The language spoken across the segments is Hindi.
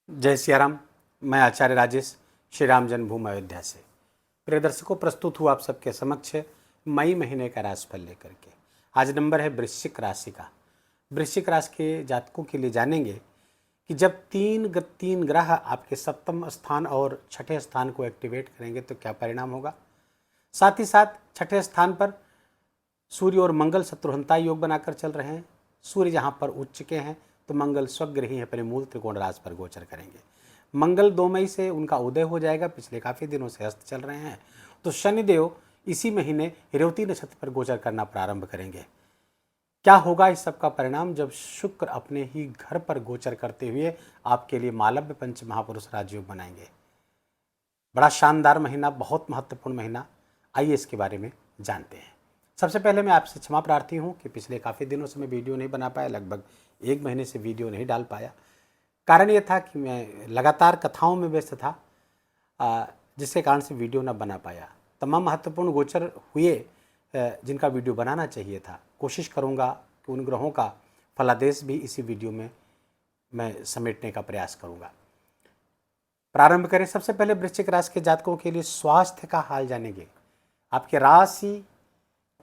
जय सियाराम। मैं आचार्य राजेश श्री राम जन्मभूमि अयोध्या से प्रिय दर्शकों प्रस्तुत हुआ आप सबके समक्ष मई महीने का राशिफल लेकर के। आज नंबर है वृश्चिक राशि का। वृश्चिक राशि के जातकों के लिए जानेंगे कि जब तीन ग्रह आपके सप्तम स्थान और छठे स्थान को एक्टिवेट करेंगे तो क्या परिणाम होगा। साथ ही साथ छठे स्थान पर सूर्य और मंगल शत्रुहंता योग बनाकर चल रहे हैं। सूर्य जहाँ पर उच्च के हैं तो मंगल स्वग्रही है अपने मूल त्रिकोण राशि पर गोचर करेंगे। मंगल 2 मई से उनका उदय हो जाएगा, पिछले काफ़ी दिनों से अस्त चल रहे हैं। तो शनिदेव इसी महीने रेवती नक्षत्र पर गोचर करना प्रारंभ करेंगे। क्या होगा इस सब का परिणाम जब शुक्र अपने ही घर पर गोचर करते हुए आपके लिए मालव्य पंच महापुरुष राजयोग बनाएंगे। बड़ा शानदार महीना, बहुत महत्वपूर्ण महीना। आइए इसके बारे में जानते हैं। सबसे पहले मैं आपसे क्षमा प्रार्थी हूँ कि पिछले काफ़ी दिनों से मैं वीडियो नहीं बना पाया, लगभग 1 महीने से वीडियो नहीं डाल पाया। कारण ये था कि मैं लगातार कथाओं में व्यस्त था, जिसके कारण से वीडियो ना बना पाया। तमाम महत्वपूर्ण गोचर हुए जिनका वीडियो बनाना चाहिए था। कोशिश करूँगा कि उन ग्रहों का फलादेश भी इसी वीडियो में मैं समेटने का प्रयास करूँगा। प्रारंभ करें। सबसे पहले वृश्चिक राशि के जातकों के लिए स्वास्थ्य का हाल जानेंगे। आपके राशि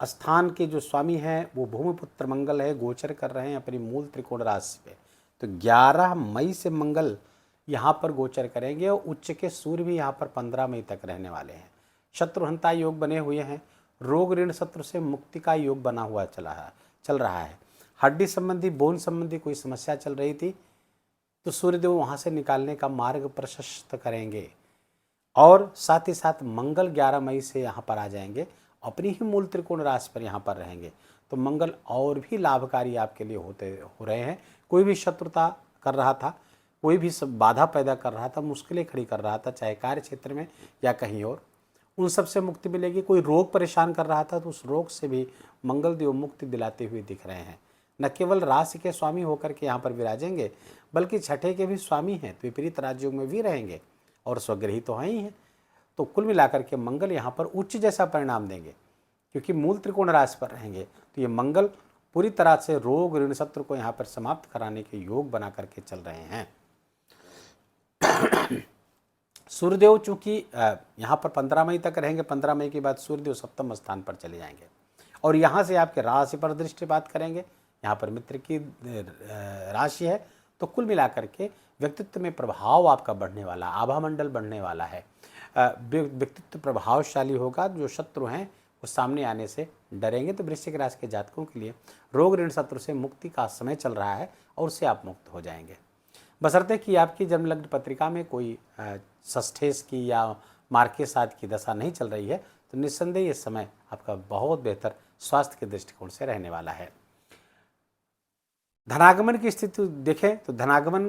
स्थान के जो स्वामी हैं वो भूमिपुत्र मंगल है, गोचर कर रहे हैं अपनी मूल त्रिकोण राशि पे। तो 11 मई से मंगल यहाँ पर गोचर करेंगे और उच्च के सूर्य भी यहाँ पर 15 मई तक रहने वाले हैं। शत्रुहंता योग बने हुए हैं। रोग ऋण शत्रु से मुक्ति का योग बना हुआ चल रहा है। हड्डी संबंधी, बोन संबंधी कोई समस्या चल रही थी तो सूर्यदेव वहाँ से निकालने का मार्ग प्रशस्त करेंगे। और साथ ही साथ मंगल 11 मई से यहाँ पर आ जाएंगे, अपनी ही मूल त्रिकोण राशि पर यहाँ पर रहेंगे। तो मंगल और भी लाभकारी आपके लिए हो रहे हैं। कोई भी शत्रुता कर रहा था, कोई भी बाधा पैदा कर रहा था, मुश्किलें खड़ी कर रहा था, चाहे कार्य क्षेत्र में या कहीं और, उन सब से मुक्ति मिलेगी। कोई रोग परेशान कर रहा था तो उस रोग से भी मंगल देव मुक्ति दिलाते हुए दिख रहे हैं। न केवल राशि के स्वामी होकर के यहाँ पर विराजेंगे बल्कि छठे के भी स्वामी हैं, तो विपरीत राजयोग में भी रहेंगे और स्वग्रही तो हैं ही हैं। तो कुल मिलाकर के मंगल यहाँ पर उच्च जैसा परिणाम देंगे, क्योंकि मूल त्रिकोण राशि पर रहेंगे। तो ये मंगल पूरी तरह से रोग ऋण शत्रु को यहाँ पर समाप्त कराने के योग बना करके चल रहे हैं। सूर्यदेव चूंकि यहाँ पर 15 मई तक रहेंगे, 15 मई के बाद सूर्यदेव सप्तम स्थान पर चले जाएंगे और यहाँ से आपके राशि पर दृष्टिपात करेंगे। यहाँ पर मित्र की राशि है। तो कुल मिलाकर के व्यक्तित्व में प्रभाव आपका बढ़ने वाला, आभा मंडल बढ़ने वाला है। व्यक्तित्व प्रभावशाली होगा। जो शत्रु हैं वो सामने आने से डरेंगे। तो वृश्चिक राशि के जातकों के लिए रोग ऋण शत्रु से मुक्ति का समय चल रहा है और उससे आप मुक्त हो जाएंगे, बशर्ते कि आपकी जन्म लग्न पत्रिका में कोई षष्ठेश की या मार्केश आदि की दशा नहीं चल रही है। तो निस्संदेह ये समय आपका बहुत बेहतर स्वास्थ्य के दृष्टिकोण से रहने वाला है। धनागमन की स्थिति देखें तो धनागमन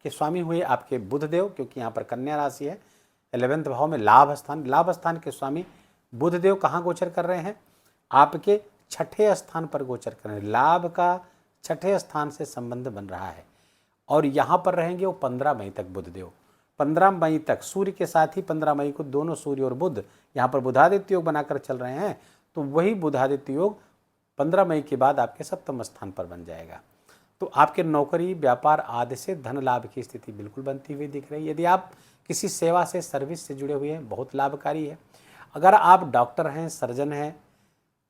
के स्वामी हुए आपके बुधदेव, क्योंकि यहाँ पर कन्या राशि है। 11वें भाव में लाभ स्थान के स्वामी बुधदेव कहाँ गोचर कर रहे हैं? आपके छठे स्थान पर गोचर कर रहे हैं। लाभ का छठे स्थान से संबंध बन रहा है और यहाँ पर रहेंगे वो 15 मई तक बुधदेव। 15 मई तक सूर्य के साथ ही 15 मई को दोनों सूर्य और बुध यहाँ पर बुधादित्य योग बनाकर चल रहे हैं। तो वही बुधादित्य योग 15 मई के बाद आपके सप्तम स्थान पर बन जाएगा। तो आपके नौकरी, व्यापार आदि से धन लाभ की स्थिति बिल्कुल बनती हुई दिख रही है। यदि आप किसी सेवा से, सर्विस से जुड़े हुए हैं, बहुत लाभकारी है। अगर आप डॉक्टर हैं, सर्जन हैं,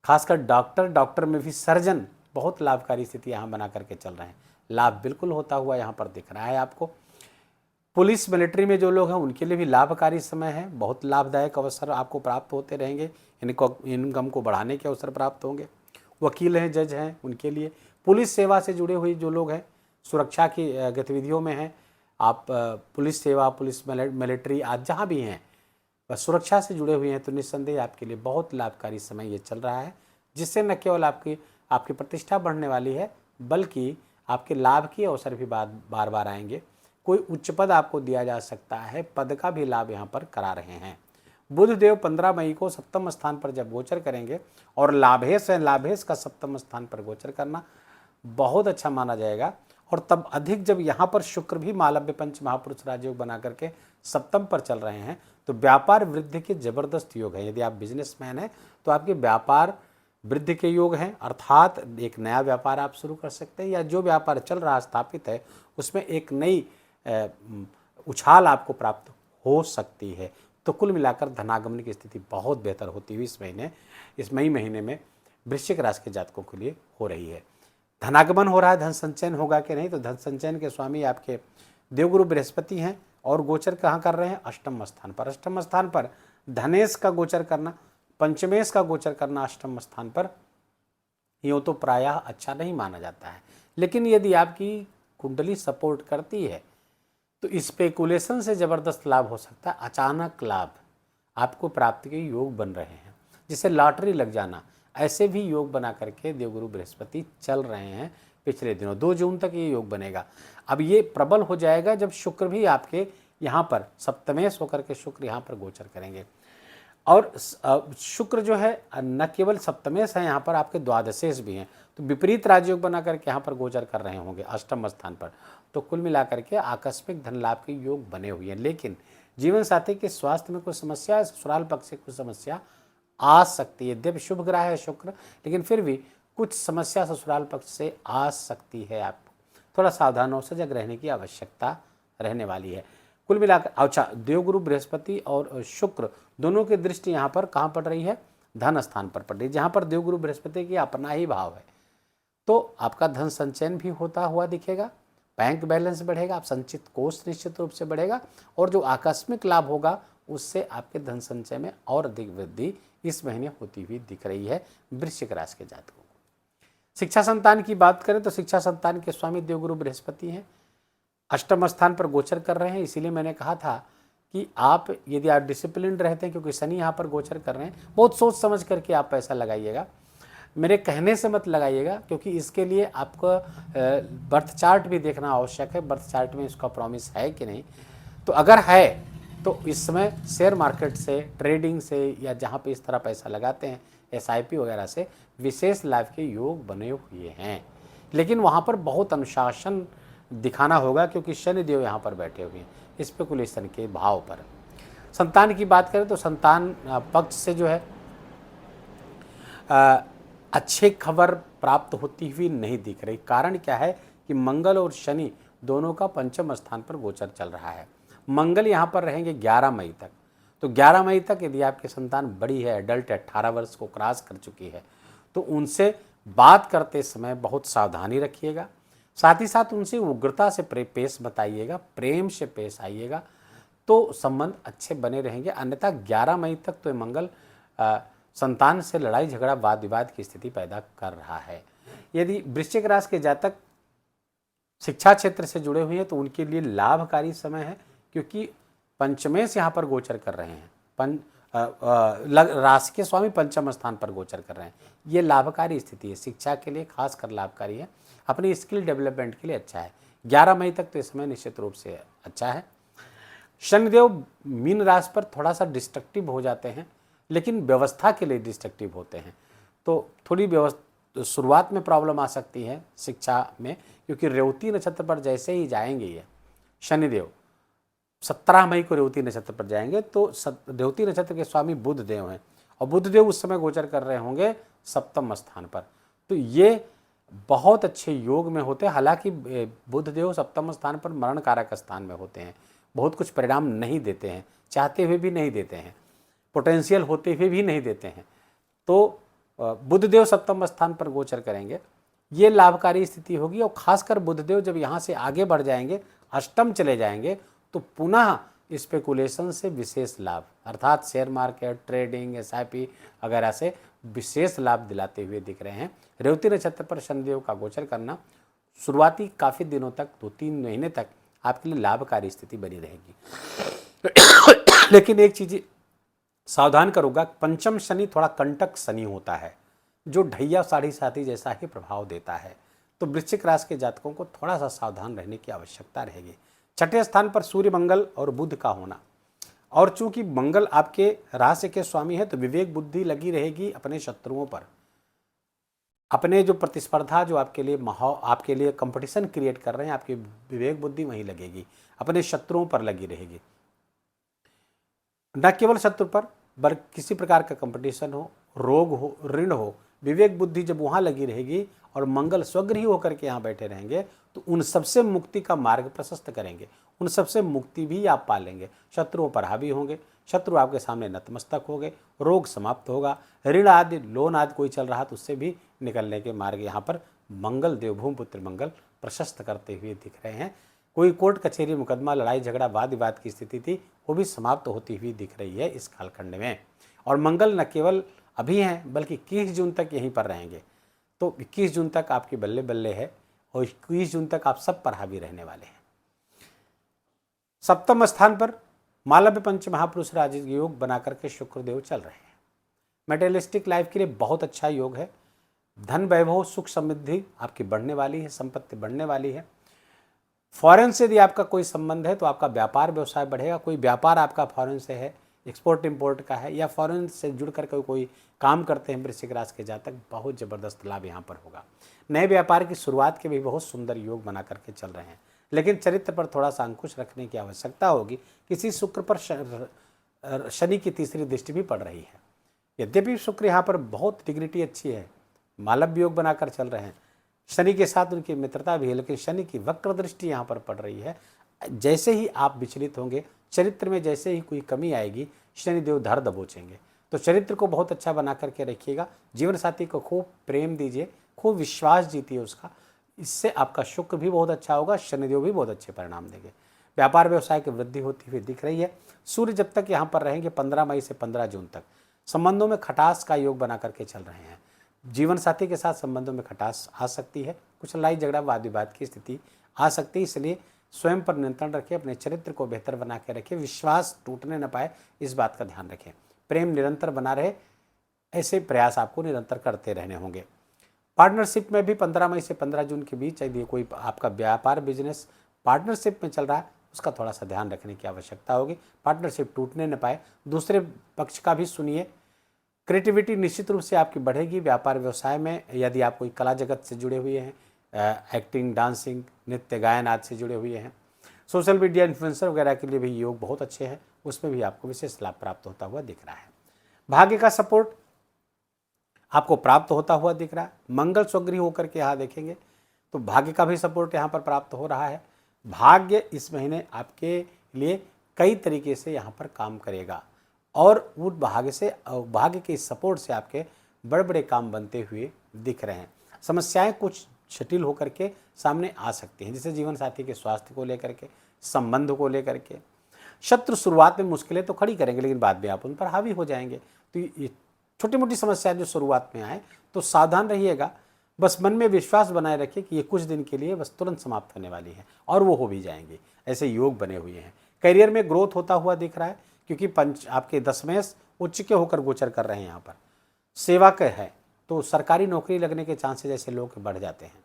खासकर डॉक्टर में भी सर्जन, बहुत लाभकारी स्थिति यहाँ बना करके चल रहे हैं। लाभ बिल्कुल होता हुआ यहाँ पर दिख रहा है आपको। पुलिस मिलिट्री में जो लोग हैं उनके लिए भी लाभकारी समय है। बहुत लाभदायक अवसर आपको प्राप्त होते रहेंगे। इनकम को बढ़ाने के अवसर प्राप्त होंगे। वकील हैं, जज हैं, उनके लिए, पुलिस सेवा से जुड़े हुए जो लोग हैं, सुरक्षा की गतिविधियों में हैं, आप पुलिस सेवा, पुलिस मिलिट्री आज जहाँ भी हैं, बस सुरक्षा से जुड़े हुए हैं, तो निस्संदेह आपके लिए बहुत लाभकारी समय ये चल रहा है, जिससे न केवल आपकी प्रतिष्ठा बढ़ने वाली है बल्कि आपके लाभ के अवसर भी बार बार आएंगे। कोई उच्च पद आपको दिया जा सकता है, पद का भी लाभ यहाँ पर करा रहे हैं। बुधदेव 15 मई को सप्तम स्थान पर जब गोचर करेंगे और लाभेश है, लाभेश का सप्तम स्थान पर गोचर करना बहुत अच्छा माना जाएगा। और तब अधिक जब यहाँ पर शुक्र भी मालव्य पंच महापुरुष राजयोग बना करके सप्तम पर चल रहे हैं तो व्यापार वृद्धि के जबरदस्त योग है। यदि आप बिजनेसमैन हैं तो आपके व्यापार वृद्धि के योग हैं, अर्थात एक नया व्यापार आप शुरू कर सकते हैं, या जो व्यापार चल रहा स्थापित है उसमें एक नई उछाल आपको प्राप्त हो सकती है। तो कुल मिलाकर धनागमन की स्थिति बहुत बेहतर होती हुई इस मई महीने में वृश्चिक राशि के जातकों के लिए हो रही है। धनागमन हो रहा है, धन संचयन होगा कि नहीं, तो धन संचयन के स्वामी आपके देवगुरु बृहस्पति हैं और गोचर कहाँ कर रहे हैं, अष्टम स्थान पर। अष्टम स्थान पर धनेश का गोचर करना, पंचमेश का गोचर करना अष्टम स्थान पर, यूँ तो प्रायः अच्छा नहीं माना जाता है। लेकिन यदि आपकी कुंडली सपोर्ट करती है तो स्पेकुलेशन से ज़बरदस्त लाभ हो सकता है। अचानक लाभ आपको प्राप्ति के योग बन रहे हैं, जिसे लॉटरी लग जाना, ऐसे भी योग बना करके देवगुरु बृहस्पति चल रहे हैं पिछले दिनों। 2 जून तक ये योग बनेगा। अब ये प्रबल हो जाएगा जब शुक्र भी आपके यहाँ पर सप्तमेश होकर के शुक्र यहाँ पर गोचर करेंगे। और शुक्र जो है न केवल सप्तमेश है, यहाँ पर आपके द्वादशेश भी हैं, तो विपरीत राजयोग बना करके यहाँ पर गोचर कर रहे होंगे अष्टम स्थान पर। तो कुल मिलाकर के आकस्मिक धन लाभ के योग बने हुए हैं। लेकिन जीवन साथी के स्वास्थ्य में कुछ समस्या है, ससुराल पक्ष से कुछ समस्या आ सकती है। यद्यपि शुभ ग्रह है शुक्र, लेकिन फिर भी कुछ समस्या ससुराल पक्ष से आ सकती है। आपको थोड़ा सावधान और सजग रहने की आवश्यकता रहने वाली है। कुल मिलाकर अच्छा, देवगुरु बृहस्पति और शुक्र दोनों की दृष्टि यहाँ पर कहाँ पड़ रही है, धन स्थान पर पड़ रही है, जहाँ पर देवगुरु बृहस्पति की अपना ही भाव है। तो आपका धन संचयन भी होता हुआ दिखेगा, बैंक बैलेंस बढ़ेगा, आप संचित कोष निश्चित रूप से बढ़ेगा, और जो आकस्मिक लाभ होगा उससे आपके धन संचय में और अधिक वृद्धि इस महीने होती हुई दिख रही है वृश्चिक राशि के जातकों को। शिक्षा संतान की बात करें तो शिक्षा संतान के स्वामी देवगुरु बृहस्पति हैं, अष्टम स्थान पर गोचर कर रहे हैं। इसीलिए मैंने कहा था कि आप यदि आप डिसिप्लिन रहते हैं, क्योंकि शनि यहाँ पर गोचर कर रहे हैं, बहुत सोच समझ करके आप पैसा लगाइएगा, मेरे कहने से मत लगाइएगा, क्योंकि इसके लिए आपको बर्थ चार्ट भी देखना आवश्यक है। बर्थ चार्ट में इसका प्रॉमिस है कि नहीं, तो अगर है तो इस समय शेयर मार्केट से, ट्रेडिंग से, या जहाँ पे इस तरह पैसा लगाते हैं SIP वगैरह से विशेष लाभ के योग बने हुए हैं। लेकिन वहाँ पर बहुत अनुशासन दिखाना होगा, क्योंकि शनिदेव यहाँ पर बैठे हुए हैं स्पेकुलेशन के भाव पर। संतान की बात करें तो संतान पक्ष से जो है अच्छी खबर प्राप्त होती हुई नहीं दिख रही। कारण क्या है कि मंगल और शनि दोनों का पंचम स्थान पर गोचर चल रहा है। मंगल यहाँ पर रहेंगे 11 मई तक। तो 11 मई तक यदि आपकी संतान बड़ी है, एडल्ट है, 18 वर्ष को क्रॉस कर चुकी है, तो उनसे बात करते समय बहुत सावधानी रखिएगा। साथ ही साथ उनसे उग्रता से पेश बताइएगा, प्रेम से पेश आइएगा, तो संबंध अच्छे बने रहेंगे। अन्यथा 11 मई तक तो मंगल संतान से लड़ाई झगड़ा वाद विवाद की स्थिति पैदा कर रहा है। यदि वृश्चिक राशि के जातक शिक्षा क्षेत्र से जुड़े हुए हैं तो उनके लिए लाभकारी समय है, क्योंकि पंचमेश यहाँ पर गोचर कर रहे हैं। राशि के स्वामी पंचम स्थान पर गोचर कर रहे हैं। ये लाभकारी स्थिति है, शिक्षा के लिए खासकर लाभकारी है, अपनी स्किल डेवलपमेंट के लिए अच्छा है। 11 मई तक तो इस समय निश्चित रूप से अच्छा है। शनिदेव मीन राशि पर थोड़ा सा डिस्ट्रक्टिव हो जाते हैं, लेकिन व्यवस्था के लिए डिस्ट्रक्टिव होते हैं, तो थोड़ी शुरुआत में प्रॉब्लम आ सकती है शिक्षा में, क्योंकि रेवती नक्षत्र पर जैसे ही जाएंगे ये शनिदेव 17 मई को रेवती नक्षत्र पर जाएंगे, तो रेवती नक्षत्र के स्वामी बुध देव हैं, और बुध देव उस समय गोचर कर रहे होंगे सप्तम स्थान पर। तो ये बहुत अच्छे योग में होते हैं। हालांकि बुध देव सप्तम स्थान पर मरण कारक स्थान में होते हैं, बहुत कुछ परिणाम नहीं देते हैं, चाहते हुए भी नहीं देते हैं, पोटेंशियल होते हुए भी नहीं देते हैं। तो बुधदेव सप्तम स्थान पर गोचर करेंगे, ये लाभकारी स्थिति होगी। और खासकर बुधदेव जब यहाँ से आगे बढ़ जाएंगे, अष्टम चले जाएंगे, तो पुनः स्पेकुलेशन से विशेष लाभ, अर्थात शेयर मार्केट, ट्रेडिंग, SIP वगैरह से विशेष लाभ दिलाते हुए दिख रहे हैं। रेवती नक्षत्र पर शनिदेव का गोचर करना शुरुआती काफ़ी दिनों तक, 2-3 महीने तक आपके लिए लाभकारी स्थिति बनी रहेगी। लेकिन एक चीज़ सावधान करूँगा, पंचम शनि थोड़ा कंटक शनि होता है, जो ढैया साढ़ी साथी जैसा ही प्रभाव देता है। तो वृश्चिक राशि के जातकों को थोड़ा सा सावधान रहने की आवश्यकता रहेगी। छठे स्थान पर सूर्य, मंगल और बुध का होना, और चूंकि मंगल आपके राशि के स्वामी है, तो विवेक बुद्धि लगी रहेगी अपने शत्रुओं पर। अपने जो प्रतिस्पर्धा, जो आपके लिए कंपटीशन क्रिएट कर रहे हैं, आपकी विवेक बुद्धि वहीं लगेगी, अपने शत्रुओं पर लगी रहेगी। न केवल शत्रु पर, बल्कि किसी प्रकार का कंपटीशन हो, रोग हो, ऋण हो, विवेक बुद्धि जब वहाँ लगी रहेगी और मंगल स्वगृही होकर के यहाँ बैठे रहेंगे, तो उन सबसे मुक्ति का मार्ग प्रशस्त करेंगे, उन सबसे मुक्ति भी आप पालेंगे। शत्रुओं पर हावी होंगे, शत्रु आपके सामने नतमस्तक हो गए, रोग समाप्त होगा, ऋण आदि लोन आदि कोई चल रहा तो उससे भी निकलने के मार्ग यहाँ पर मंगल देवभूमि पुत्र मंगल प्रशस्त करते हुए दिख रहे हैं। कोई कोर्ट कचहरी मुकदमा लड़ाई झगड़ा वाद विवाद की स्थिति थी वो भी समाप्त होती हुई दिख रही है इस कालखंड में। और मंगल न केवल अभी हैं बल्कि 21 जून तक यहीं पर रहेंगे। तो 21 जून तक आपकी बल्ले बल्ले है और 21 जून तक आप सब पर हावी रहने वाले हैं। सप्तम स्थान पर मालव्य पंच महापुरुष राजयोग बना करके शुक्रदेव चल रहे हैं। मेटेरियलिस्टिक लाइफ के लिए बहुत अच्छा योग है। धन वैभव सुख समृद्धि आपकी बढ़ने वाली है, संपत्ति बढ़ने वाली है। फॉरेन से यदि आपका कोई संबंध है तो आपका व्यापार व्यवसाय बढ़ेगा। कोई व्यापार आपका फॉरेन से है, एक्सपोर्ट इंपोर्ट का है या फॉरेन से जुड़ करके कोई काम करते हैं वृश्चिक राशि के जातक, बहुत ज़बरदस्त लाभ यहाँ पर होगा। नए व्यापार की शुरुआत के भी बहुत सुंदर योग बना करके चल रहे हैं, लेकिन चरित्र पर थोड़ा सा अंकुश रखने की आवश्यकता होगी। किसी शुक्र पर शनि की तीसरी दृष्टि भी पड़ रही है। यद्यपि शुक्र यहाँ पर बहुत डिग्निटी अच्छी है, मालव्य योग बनाकर चल रहे हैं, शनि के साथ उनकी मित्रता भी है, लेकिन शनि की वक्र दृष्टि यहाँ पर पड़ रही है। जैसे ही आप विचलित होंगे, चरित्र में जैसे ही कोई कमी आएगी, शनिदेव धड़ दबोचेंगे। तो चरित्र को बहुत अच्छा बना करके रखिएगा। जीवन साथी को खूब प्रेम दीजिए, खूब विश्वास जीतिए उसका। इससे आपका शुक्र भी बहुत अच्छा होगा, शनिदेव भी बहुत अच्छे परिणाम देंगे। व्यापार व्यवसाय की वृद्धि होती हुई दिख रही है। सूर्य जब तक यहाँ पर रहेंगे 15 मई से 15 जून तक संबंधों में खटास का योग बना करके चल रहे हैं। जीवन साथी के साथ संबंधों में खटास आ सकती है, कुछ लड़ाई झगड़ा वाद विवाद की स्थिति आ सकती है। इसलिए स्वयं पर नियंत्रण रखें, अपने चरित्र को बेहतर बना के रखें, विश्वास टूटने न पाए इस बात का ध्यान रखें। प्रेम निरंतर बना रहे, ऐसे प्रयास आपको निरंतर करते रहने होंगे। पार्टनरशिप में भी 15 मई से 15 जून के बीच यदि कोई आपका व्यापार बिजनेस पार्टनरशिप में चल रहा है, उसका थोड़ा सा ध्यान रखने की आवश्यकता होगी। पार्टनरशिप टूटने न पाए, दूसरे पक्ष का भी सुनिए। क्रिएटिविटी निश्चित रूप से आपकी बढ़ेगी। व्यापार व्यवसाय में यदि आप कोई कला जगत से जुड़े हुए हैं, एक्टिंग, डांसिंग, नृत्य, गायन आदि से जुड़े हुए हैं, सोशल मीडिया इन्फ्लुएंसर वगैरह के लिए भी योग बहुत अच्छे हैं, उसमें भी आपको विशेष लाभ प्राप्त होता हुआ दिख रहा है। भाग्य का सपोर्ट आपको प्राप्त होता हुआ दिख रहा है। मंगल स्वगृही होकर के यहाँ देखेंगे तो भाग्य का भी सपोर्ट यहाँ पर प्राप्त हो रहा है। भाग्य इस महीने आपके लिए कई तरीके से यहाँ पर काम करेगा और वो भाग्य के सपोर्ट से आपके बड़े बड़े काम बनते हुए दिख रहे हैं। समस्याएं कुछ जटिल होकर के सामने आ सकती हैं, जैसे जीवन साथी के स्वास्थ्य को लेकर के, संबंध को लेकर के। शत्रु शुरुआत में मुश्किलें तो खड़ी करेंगे, लेकिन बाद में आप उन पर हावी हो जाएंगे। तो ये छोटी मोटी समस्याएं जो शुरुआत में आए तो सावधान रहिएगा। बस मन में विश्वास बनाए रखिए कि ये कुछ दिन के लिए बस तुरंत समाप्त होने वाली है और वो हो भी जाएंगे। ऐसे योग बने हुए हैं। करियर में ग्रोथ होता हुआ दिख रहा है, क्योंकि पंच आपके दशमेश उच्च के होकर गोचर कर रहे हैं। यहाँ पर सेवा का है तो सरकारी नौकरी लगने के चांसेस ऐसे लोग बढ़ जाते हैं।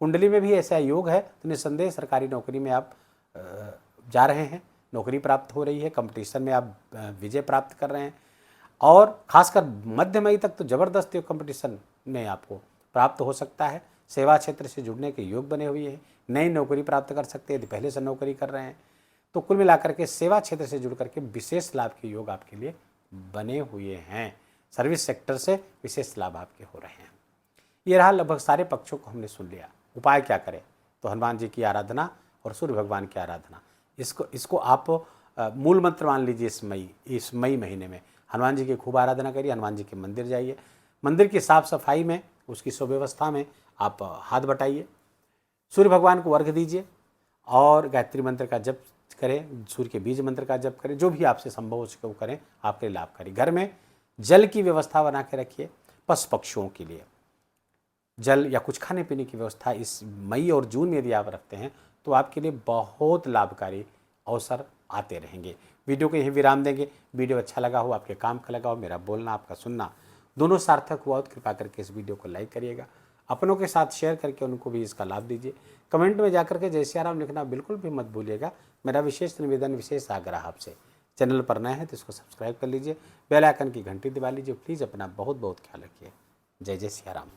कुंडली में भी ऐसा योग है तो निस्संदेह सरकारी नौकरी में आप जा रहे हैं, नौकरी प्राप्त हो रही है, कंपटीशन में आप विजय प्राप्त कर रहे हैं और खासकर मध्य मई तक तो ज़बरदस्त कंपटीशन में आपको प्राप्त हो सकता है। सेवा क्षेत्र से जुड़ने के योग बने हुए हैं, नई नौकरी प्राप्त कर सकते हैं यदि पहले से नौकरी कर रहे हैं। तो कुल मिलाकर के सेवा क्षेत्र से जुड़ करके विशेष लाभ के योग आपके लिए बने हुए हैं। सर्विस सेक्टर से विशेष लाभ आपके हो रहे हैं। ये रहा लगभग सारे पक्षों को हमने सुन लिया। उपाय क्या करें? तो हनुमान जी की आराधना और सूर्य भगवान की आराधना, इसको आप मूल मंत्र मान लीजिए। इस मई महीने में हनुमान जी की खूब आराधना करिए, हनुमान जी के मंदिर जाइए, मंदिर की साफ सफाई में, उसकी सुव्यवस्था में आप हाथ बटाइए, सूर्य भगवान को अर्घ्य दीजिए और गायत्री मंत्र का जप करें, सूर्य के बीज मंत्र का जप करें, जो भी आपसे संभव हो सके वो करें, आपके लिए लाभकारी। घर में जल की व्यवस्था बना के रखिए, पशु पक्षियों के लिए जल या कुछ खाने पीने की व्यवस्था इस मई और जून में यदि आप रखते हैं तो आपके लिए बहुत लाभकारी अवसर आते रहेंगे। वीडियो को यहीं विराम देंगे। वीडियो अच्छा लगा हो, आपके काम का लगा हो, मेरा बोलना आपका सुनना दोनों सार्थक हुआ तो कृपा करके इस वीडियो को लाइक करिएगा, अपनों के साथ शेयर करके उनको भी इसका लाभ दीजिए। कमेंट में जाकर के जय सिया राम लिखना बिल्कुल भी मत भूलिएगा। मेरा विशेष निवेदन, विशेष आग्रह आपसे, चैनल पर नए हैं तो इसको सब्सक्राइब कर लीजिए, बेल आइकन की घंटी दबा लीजिए। प्लीज़ अपना बहुत बहुत ख्याल रखिए। जय जय सिया राम।